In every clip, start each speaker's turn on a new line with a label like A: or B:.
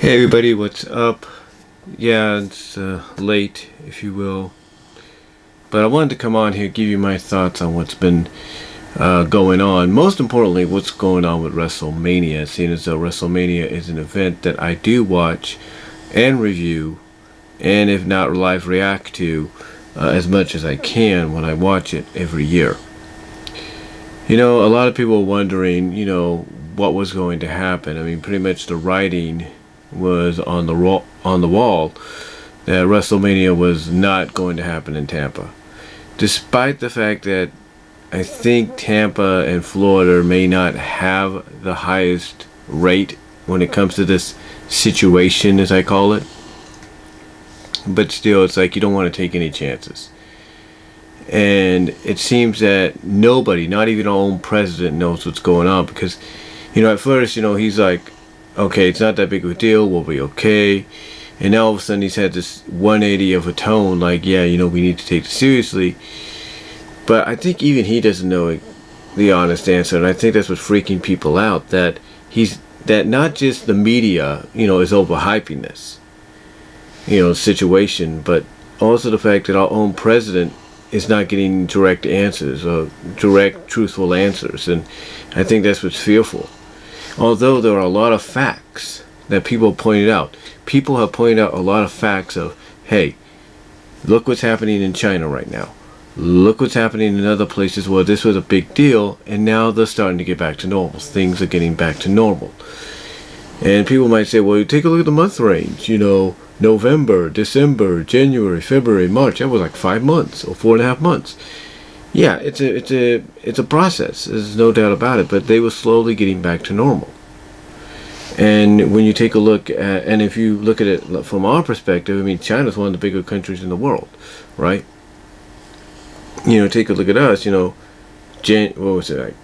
A: Hey everybody, what's up? Yeah, it's late, if you will. But I wanted to come on here, give you my thoughts on what's been going on. Most importantly, what's going on with WrestleMania, seeing as though WrestleMania is an event that I do watch and review, and if not live react to as much as I can when I watch it every year. You know, a lot of people are wondering, what was going to happen. I mean, pretty much the writing was on the wall that WrestleMania was not going to happen in Tampa, despite the fact that I think Tampa and Florida may not have the highest rate when it comes to this situation, as I call it. But still, it's like you don't want to take any chances. And it seems that nobody, not even our own president, knows what's going on, because at first, he's like, okay, it's not that big of a deal, we'll be okay. And now all of a sudden he's had this 180 of a tone, like, yeah, we need to take this seriously. But I think even he doesn't know the honest answer, and I think that's what's freaking people out, that not just the media, is overhyping this, situation, but also the fact that our own president is not getting direct answers, or direct, truthful answers. And I think that's what's fearful. Although there are a lot of facts that people pointed out. People have pointed out a lot of facts of, hey, look what's happening in China right now. Look what's happening in other places where this was a big deal, and now they're starting to get back to normal. Things are getting back to normal. And people might say, well, take a look at the month range. November, December, January, February, March. That was like 5 months or 4.5 months. Yeah, it's a process. There's no doubt about it. But they were slowly getting back to normal. And when you take a look at, and if you look at it from our perspective, I mean, China's one of the bigger countries in the world, right? Take a look at us. What was it like?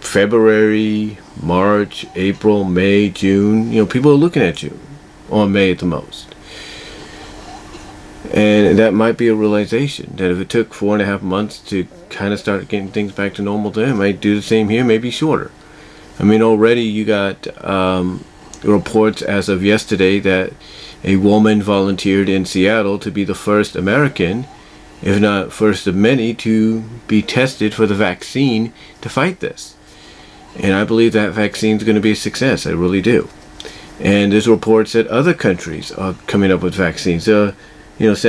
A: February, March, April, May, June. People are looking at you on May at the most. And that might be a realization that if it took 4.5 months to kind of start getting things back to normal, then it might do the same here, maybe shorter. I mean, already you got reports as of yesterday that a woman volunteered in Seattle to be the first American, if not first of many, to be tested for the vaccine to fight this. And I believe that vaccine is going to be a success. I really do. And there's reports that other countries are coming up with vaccines. San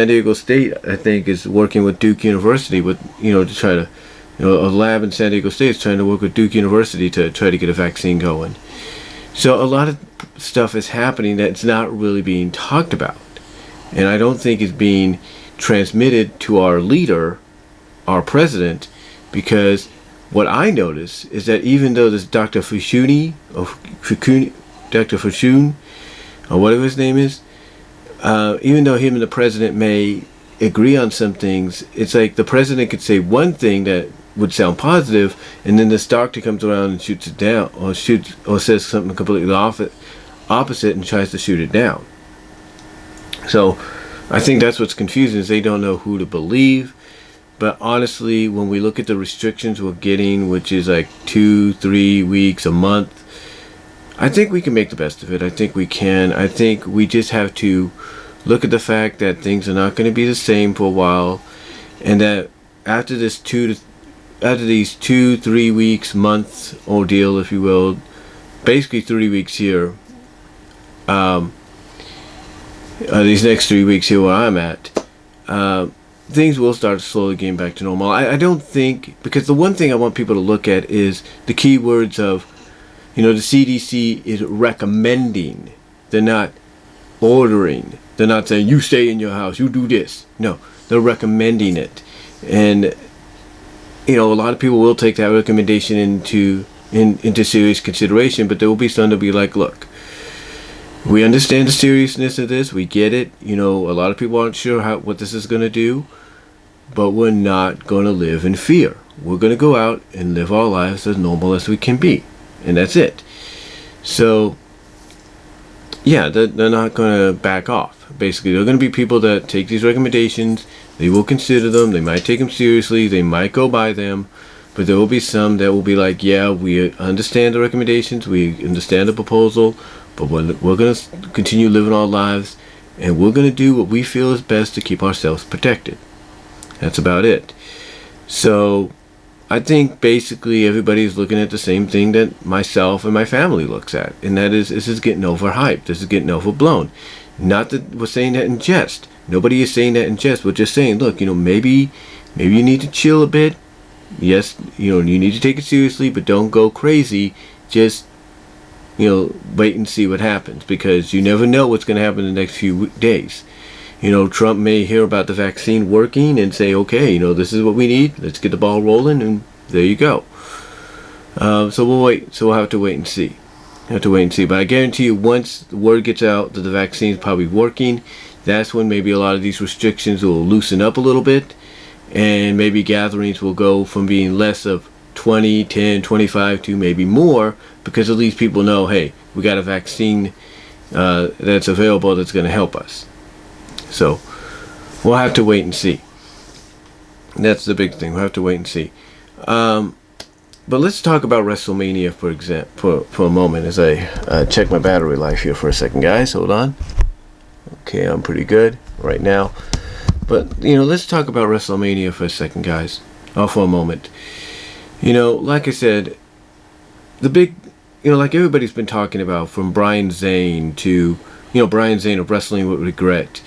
A: Diego State, I think, is working with Duke University with, to try to, a lab in San Diego State is trying to work with Duke University to try to get a vaccine going. So a lot of stuff is happening that's not really being talked about. And I don't think it's being transmitted to our leader, our president, because what I notice is that even though this Dr. Fushun, or whatever his name is, even though him and the president may agree on some things, it's like the president could say one thing that would sound positive, and then this doctor comes around and shoots it down, or says something completely opposite and tries to shoot it down. So I think that's what's confusing, is they don't know who to believe. But honestly, when we look at the restrictions we're getting, which is like 2-3 weeks, a month, I think we can make the best of it. I think we can. I think we just have to look at the fact that things are not going to be the same for a while, and that after these 2-3 weeks, month ordeal, if you will, basically 3 weeks here, these next 3 weeks here where I'm at, things will start slowly getting back to normal. I don't think, because the one thing I want people to look at is the keywords of, the CDC is recommending. They're not ordering. They're not saying, you stay in your house, you do this. No, they're recommending it. And, a lot of people will take that recommendation into serious consideration, but there will be some to be like, look, we understand the seriousness of this. We get it. A lot of people aren't sure what this is going to do, but we're not going to live in fear. We're going to go out and live our lives as normal as we can be. And that's it. So, yeah, they're not going to back off. Basically, there are going to be people that take these recommendations. They will consider them. They might take them seriously. They might go by them. But there will be some that will be like, yeah, we understand the recommendations. We understand the proposal. but we're going to continue living our lives, and we're going to do what we feel is best to keep ourselves protected. That's about it. So I think basically everybody's looking at the same thing that myself and my family looks at, and that is, this is getting overhyped. This is getting overblown. Not that we're saying that in jest. Nobody is saying that in jest. We're just saying, look, maybe you need to chill a bit. Yes, you need to take it seriously, but don't go crazy. Just, wait and see what happens, because you never know what's going to happen in the next few days. Trump may hear about the vaccine working and say, okay, this is what we need. Let's get the ball rolling, and there you go. So we'll wait. So we'll have to wait and see. But I guarantee you, once the word gets out that the vaccine is probably working, that's when maybe a lot of these restrictions will loosen up a little bit, and maybe gatherings will go from being less of 20, 10, 25 to maybe more, because at least people know, hey, we got a vaccine that's available that's going to help us. So we'll have to wait and see. That's the big thing. We'll have to wait and see. But let's talk about WrestleMania for a moment, as I check my battery life here for a second, guys. Hold on. Okay, I'm pretty good right now. But let's talk about WrestleMania for a second, guys. For a moment. Like I said, the big, like everybody's been talking about, from Brian Zane to Brian Zane of Wrestling with Regret,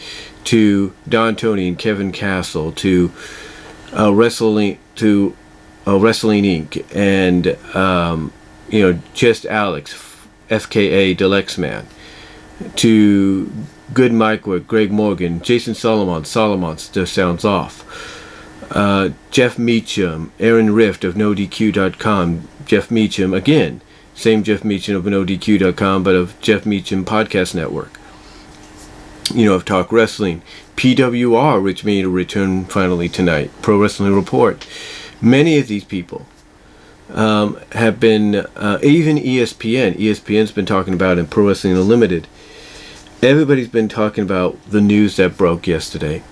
A: to Don Tony and Kevin Castle, to Wrestling Inc. and Just Alex, FKA Deluxe Man, to Good Mike Work, Greg Morgan, Jason Solomon still sounds off, Jeff Meacham, Aaron Rift of NoDQ.com, Jeff Meacham again, same Jeff Meacham of NoDQ.com, but of Jeff Meacham Podcast Network, of Talk Wrestling, PWR, which made a return finally tonight, Pro Wrestling Report. Many of these people have been, even ESPN's been talking about in Pro Wrestling Unlimited. Everybody's been talking about the news that broke yesterday.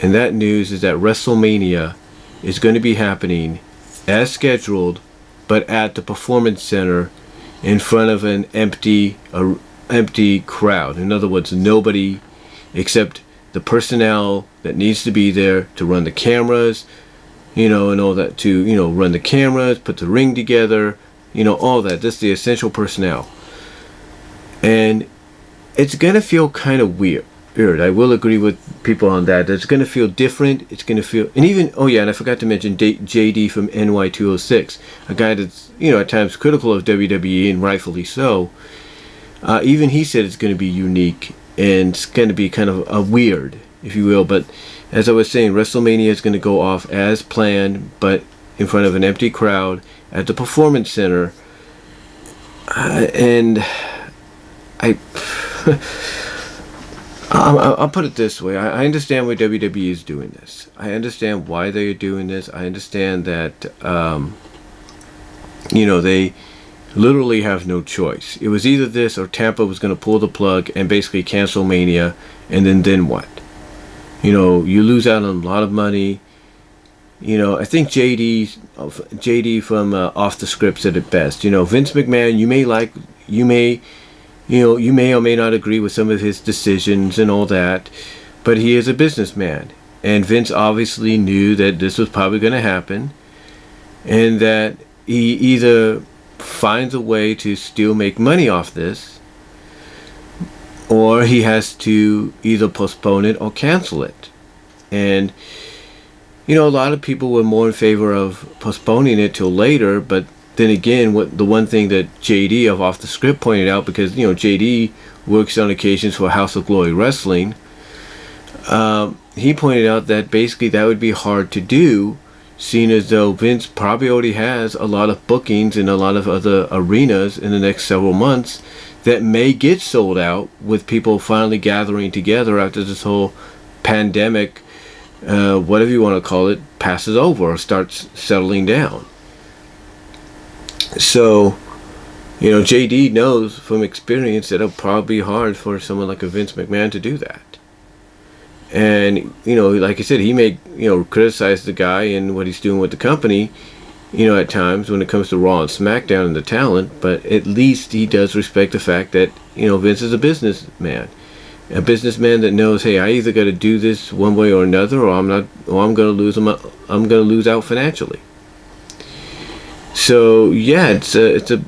A: And that news is that WrestleMania is going to be happening as scheduled, but at the Performance Center in front of an empty crowd. In other words, nobody except the personnel that needs to be there to run the cameras, and all that, to, run the cameras, put the ring together, all that. That's the essential personnel. And it's going to feel kind of weird. I will agree with people on that. It's going to feel different. It's going to feel, and even, and I forgot to mention JD from NY206, a guy that's, at times critical of WWE, and rightfully so. Even he said it's going to be unique, and it's going to be kind of a weird, if you will. But as I was saying, WrestleMania is going to go off as planned, but in front of an empty crowd at the Performance Center. And I'll put it this way. I understand why WWE is doing this. I understand why they are doing this. I understand that, they literally have no choice. It was either this or Tampa was going to pull the plug and basically cancel Mania, and then what? You lose out on a lot of money. I think JD from Off the Script said it best. Vince McMahon, you may or may not agree with some of his decisions and all that, but he is a businessman. And Vince obviously knew that this was probably going to happen, and that he either finds a way to still make money off this, or he has to either postpone it or cancel it. And, a lot of people were more in favor of postponing it till later, but then again, the one thing that JD of Off the Script pointed out, because JD works on occasions for House of Glory Wrestling, he pointed out that basically that would be hard to do, seeing as though Vince probably already has a lot of bookings in a lot of other arenas in the next several months that may get sold out, with people finally gathering together after this whole pandemic, whatever you want to call it, passes over or starts settling down. So, JD knows from experience that it'll probably be hard for someone like a Vince McMahon to do that. And, like I said, he may, criticize the guy and what he's doing with the company, at times when it comes to Raw and SmackDown and the talent, but at least he does respect the fact that, Vince is a businessman. A businessman that knows, hey, I either got to do this one way or another, or I'm going to lose them. I'm going to lose out financially. So yeah, it's a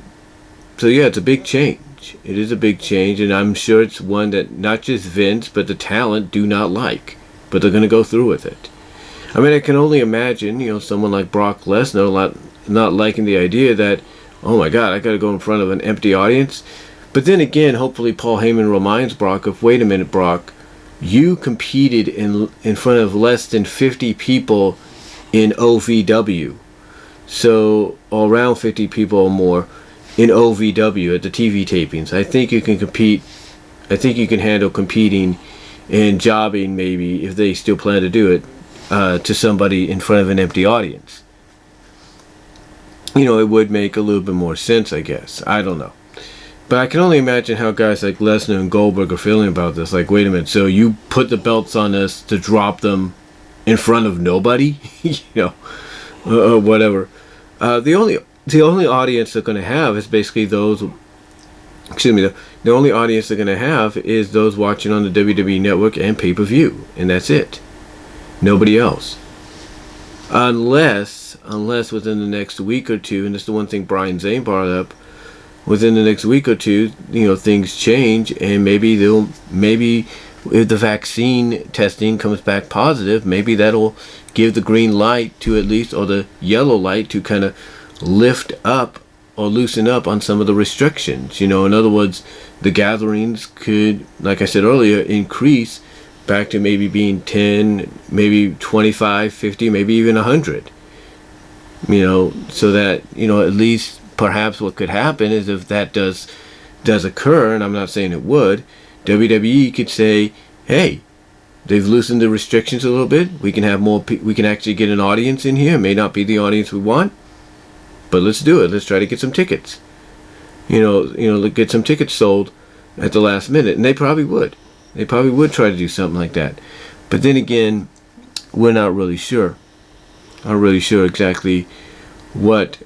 A: big change. It is a big change, and I'm sure it's one that not just Vince but the talent do not like, but they're going to go through with it. I mean, I can only imagine, someone like Brock Lesnar not liking the idea that, oh my God, I got to go in front of an empty audience. But then again, hopefully Paul Heyman reminds Brock of, wait a minute, Brock, you competed in front of less than 50 people in OVW. So around 50 people or more in OVW at the TV tapings. I think you can compete. I think you can handle competing and jobbing, maybe, if they still plan to do it, to somebody in front of an empty audience. It would make a little bit more sense, I guess. I don't know. But I can only imagine how guys like Lesnar and Goldberg are feeling about this. Like, wait a minute, so you put the belts on us to drop them in front of nobody? Whatever. The only audience they're going to have is basically those. Excuse me. The only audience they're going to have is those watching on the WWE Network and pay-per-view, and that's it. Nobody else. Unless within the next week or two, and this is the one thing Brian Zane brought up, within the next week or two, things change, and maybe if the vaccine testing comes back positive, maybe that'll give the green light to at least, or the yellow light to kind of lift up or loosen up on some of the restrictions. In other words, the gatherings could, like I said earlier, increase back to maybe being 10, maybe 25, 50, maybe even 100. So that, at least perhaps what could happen is, if that does occur, and I'm not saying it would, WWE could say, hey, they've loosened the restrictions a little bit. We can have more. We can actually get an audience in here. It may not be the audience we want, but let's do it. Let's try to get some tickets. Get some tickets sold at the last minute, and they probably would. They probably would try to do something like that. But then again, we're not really sure. Not really sure exactly what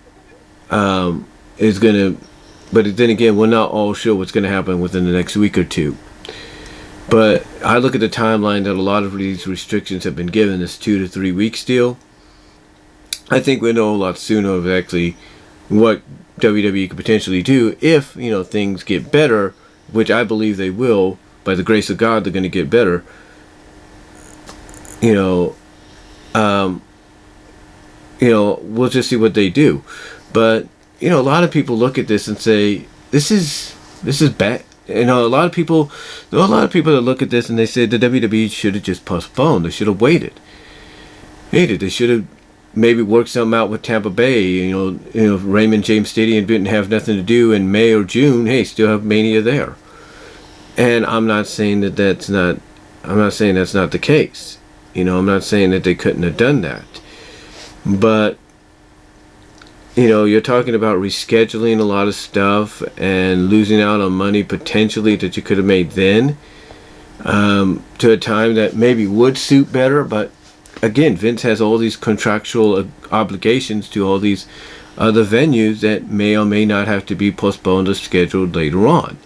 A: is going to. But then again, we're not all sure what's going to happen within the next week or two. But I look at the timeline that a lot of these restrictions have been given, this 2 to 3 weeks deal. I think we'll know a lot sooner of actually what WWE could potentially do if, things get better, which I believe they will. By the grace of God, they're going to get better. We'll just see what they do. But, a lot of people look at this and say, this is bad. A lot of people that look at this and they say the WWE should have just postponed. They should have waited. They should have maybe worked something out with Tampa Bay. Raymond James Stadium didn't have nothing to do in May or June. Hey, still have Mania there. And I'm not saying that's not the case. I'm not saying that they couldn't have done that. But you're talking about rescheduling a lot of stuff and losing out on money potentially that you could have made then, to a time that maybe would suit better. But again, Vince has all these contractual obligations to all these other venues that may or may not have to be postponed or scheduled later on.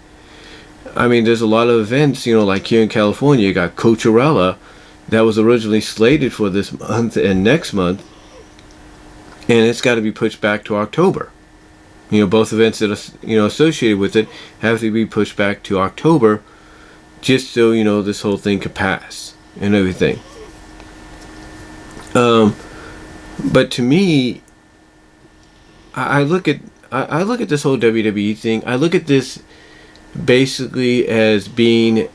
A: I mean, there's a lot of events, like here in California, you got Coachella that was originally slated for this month and next month, and it's got to be pushed back to October. Both events that are, associated with it have to be pushed back to October, just so, this whole thing could pass and everything. But to me, I look at this whole WWE thing. I look at this basically as being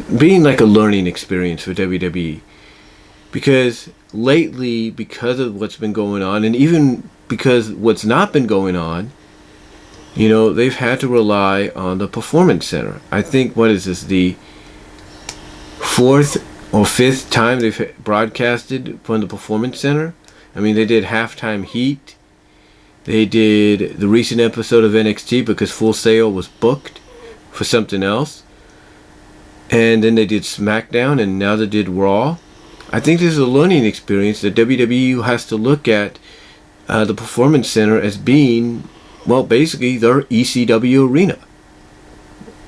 A: like a learning experience for WWE, because lately, because of what's been going on, and even because what's not been going on, they've had to rely on the Performance Center. I think, what is this, the 4th or 5th time they've broadcasted from the Performance Center? I mean, they did Halftime Heat. They did the recent episode of NXT because Full Sail was booked for something else. And then they did SmackDown, and now they did Raw. I think this is a learning experience that WWE has to look at the Performance Center as being, well, basically their ECW arena.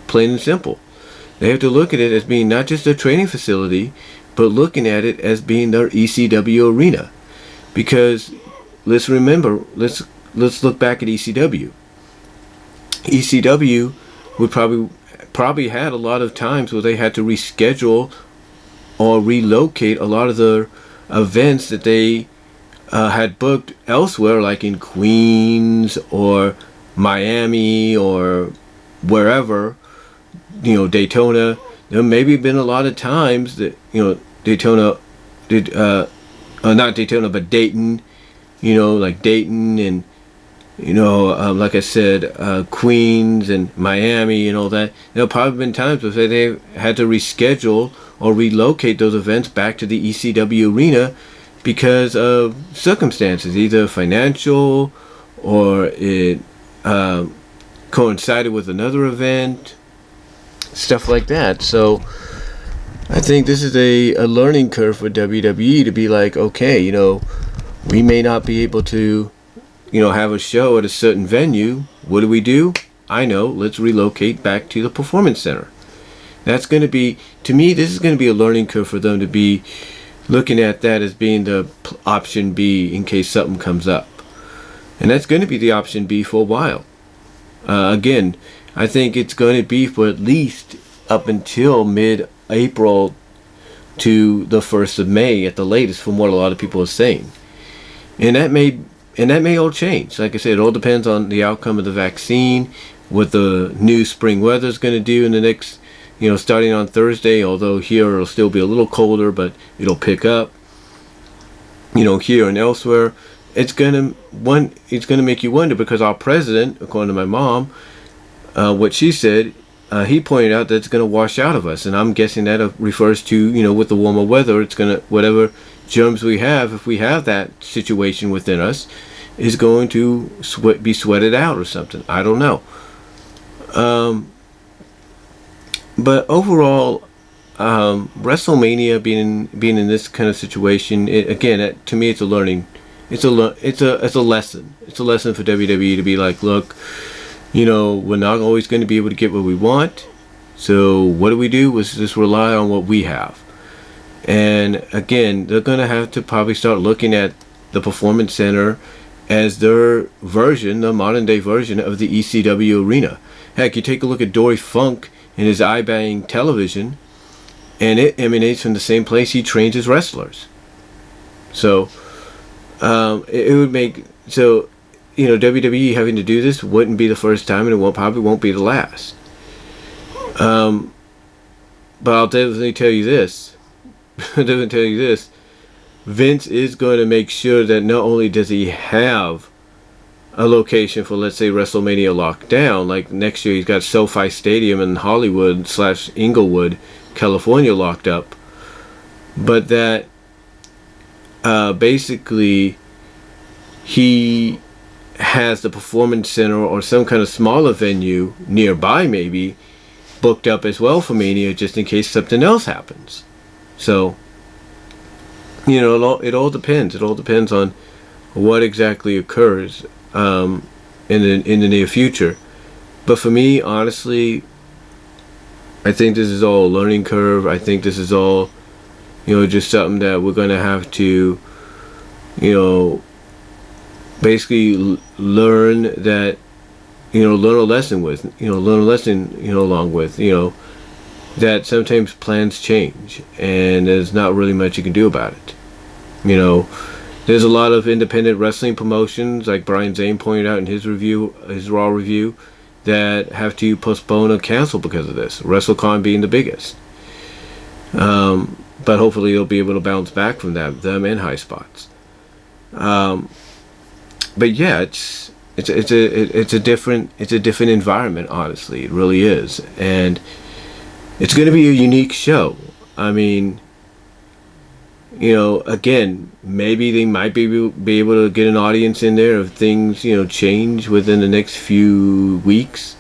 A: Plain and simple. They have to look at it as being not just a training facility, but looking at it as being their ECW arena. Because let's remember, let's look back at ECW. ECW would probably had a lot of times where they had to reschedule or relocate a lot of their events that they had booked elsewhere, like in Queens or Miami or wherever, Daytona. There maybe been a lot of times that Daytona did not Daytona but Dayton, like Dayton and like I said, Queens and Miami and all that. There probably been times where they had to reschedule or relocate those events back to the ECW arena because of circumstances, either financial or it coincided with another event, stuff like that. So I think this is a learning curve for WWE to be like, okay, we may not be able to have a show at a certain venue. What do? I know, let's relocate back to the Performance Center. That's going to be, to me, this is going to be a learning curve for them to be looking at that as being the option B in case something comes up. And that's going to be the option B for a while. Again, I think it's going to be for at least up until mid-April to the 1st of May at the latest, from what a lot of people are saying. And that may all change. Like I said, it all depends on the outcome of the vaccine, what the new spring weather is going to do in the next, starting on Thursday, although here it'll still be a little colder, but it'll pick up, here and elsewhere. It's going to make you wonder, because our president, according to my mom, what she said, he pointed out that it's going to wash out of us. And I'm guessing that refers to, with the warmer weather, it's going to, whatever germs we have, if we have that situation within us, is going to be sweated out or something. I don't know. But overall, WrestleMania being in this kind of situation, to me, it's a learning. It's a lesson. It's a lesson for WWE to be like, look, we're not always going to be able to get what we want. So what do? Is just rely on what we have. And again, they're going to have to probably start looking at the Performance Center as their version, the modern day version of the ECW arena. Heck, you take a look at Dory Funk and his iBang television, and it emanates from the same place he trains his wrestlers. So it would make, so WWE having to do this wouldn't be the first time, and it probably won't be the last. But I'll definitely tell you this. Vince is going to make sure that not only does he have a location for, let's say, WrestleMania locked down, like next year he's got SoFi Stadium in Hollywood / Inglewood, California locked up, but that basically he has the Performance Center or some kind of smaller venue nearby maybe booked up as well for Mania, just in case something else happens. So it all depends. It all depends on what exactly occurs in the near future. But for me, honestly, I think this is all a learning curve. I think this is all, just something that we're going to have to, basically learn that, learn a lesson with, along with, that sometimes plans change and there's not really much you can do about it. There's a lot of independent wrestling promotions, like Brian Zane pointed out in his Raw review, that have to postpone or cancel because of this. WrestleCon being the biggest. But hopefully they'll be able to bounce back from them and High Spots. But yeah, it's a different environment. Honestly, it really is, and it's going to be a unique show. I mean, again, maybe they might be able to get an audience in there if things, change within the next few weeks.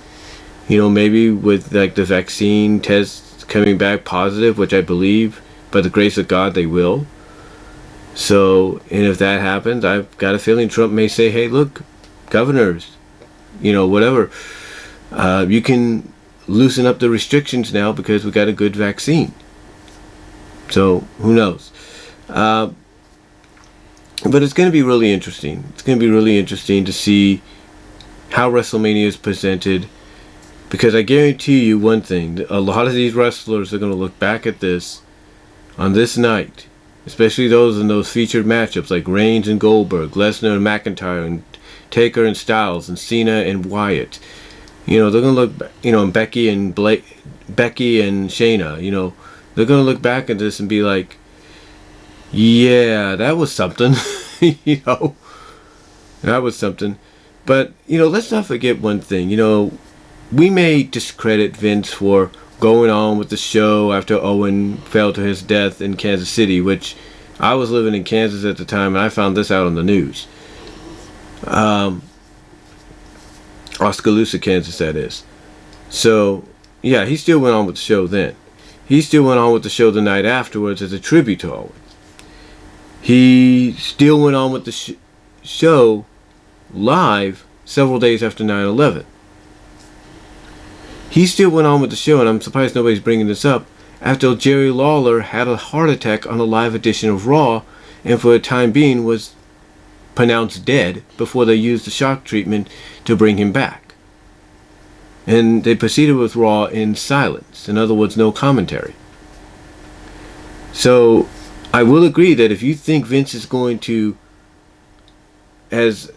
A: Maybe with like the vaccine tests coming back positive, which I believe, by the grace of God, they will. So, and if that happens, I've got a feeling Trump may say, hey, look, governors, whatever, you can loosen up the restrictions now because we got a good vaccine. So, who knows? But it's going to be really interesting. It's going to be really interesting to see how WrestleMania is presented, because I guarantee you one thing: a lot of these wrestlers are going to look back at this on this night, especially those in those featured matchups like Reigns and Goldberg, Lesnar and McIntyre, and Taker and Styles, and Cena and Wyatt. They're going to look, and Becky and Shayna. They're going to look back at this and be like, yeah, that was something. That was something. But, let's not forget one thing. We may discredit Vince for going on with the show after Owen fell to his death in Kansas City, which I was living in Kansas at the time, and I found this out on the news. Oskaloosa, Kansas, that is. So, yeah, he still went on with the show then. He still went on with the show the night afterwards as a tribute to Owen. He still went on with the show live several days after 9/11. He still went on with the show, and I'm surprised nobody's bringing this up, after Jerry Lawler had a heart attack on a live edition of Raw, and for the time being was pronounced dead before they used the shock treatment to bring him back. And they proceeded with Raw in silence. In other words, no commentary. So, I will agree that if you think Vince is going to, as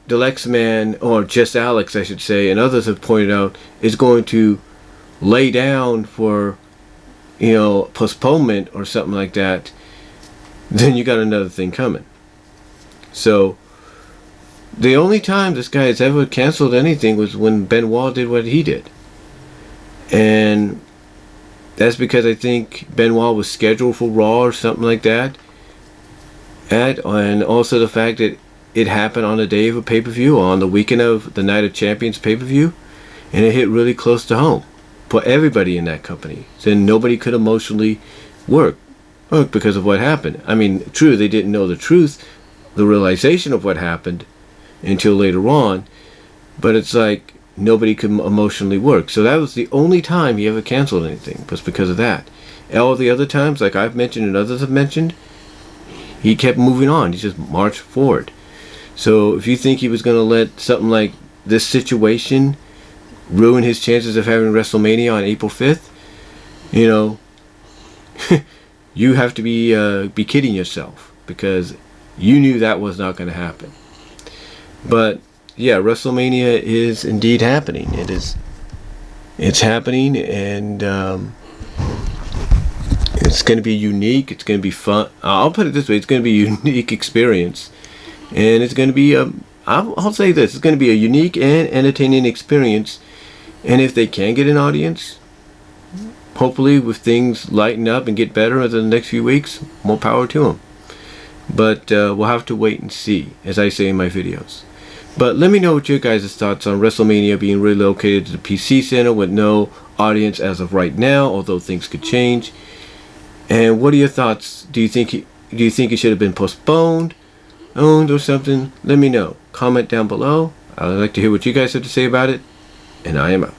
A: the Lex-Man, or just Alex I should say, and others have pointed out, is going to lay down for, postponement or something like that, then you got another thing coming. So, the only time this guy has ever canceled anything was when Benoit did what he did. And that's because I think Benoit was scheduled for Raw or something like that. And also the fact that it happened on the day of a pay-per-view, on the weekend of the Night of Champions pay-per-view, and it hit really close to home for everybody in that company. Then nobody could emotionally work because of what happened. I mean, true, they didn't know the truth, the realization of what happened until later on, but it's like nobody could emotionally work. So that was the only time he ever canceled anything, was because of that. All the other times, like I've mentioned and others have mentioned, he kept moving on. He just marched forward. So if you think he was going to let something like this situation ruin his chances of having WrestleMania on April 5th, you have to be kidding yourself, because you knew that was not going to happen. But yeah, WrestleMania is indeed happening. It's happening, and it's going to be unique. It's going to be fun. I'll put it this way: it's going to be a unique experience. And it's going to be I'll say this, it's going to be a unique and entertaining experience. And if they can get an audience, hopefully with things lighten up and get better over the next few weeks, more power to them. But we'll have to wait and see, as I say in my videos. But let me know what your guys' thoughts on WrestleMania being relocated to the PC Center with no audience as of right now, although things could change. And what are your thoughts? Do you think it should have been postponed, owned, or something? Let me know. Comment down below. I'd like to hear what you guys have to say about it. And I am out.